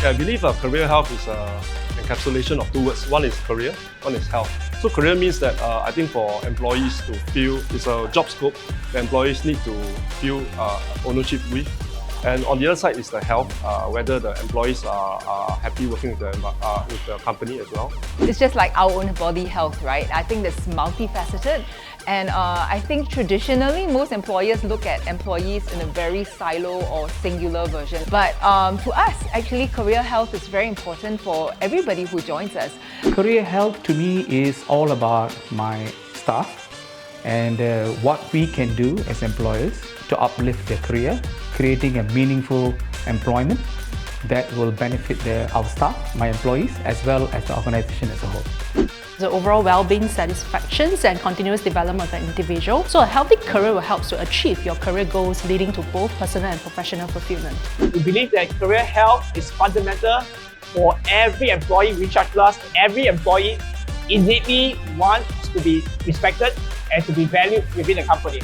I believe career health is an encapsulation of two words. One is career, one is health. So career means that I think for employees to feel it's a job scope, the employees need to feel ownership with. And on the other side is the health, whether the employees are happy working with the company as well. It's just like our own body health, right? I think that's multifaceted. And I think traditionally, most employers look at employees in a very silo or singular version. But to us, actually, career health is very important for everybody who joins us. Career health to me is all about my staff and what we can do as employers to uplift their career, creating a meaningful employment that will benefit our staff, my employees, as well as the organization as a whole. The overall well-being, satisfaction and continuous development of an individual. So a healthy career will help to achieve your career goals, leading to both personal and professional fulfillment. We believe that career health is fundamental for every employee reach out class. Every employee innately wants to be respected and to be valued within the company.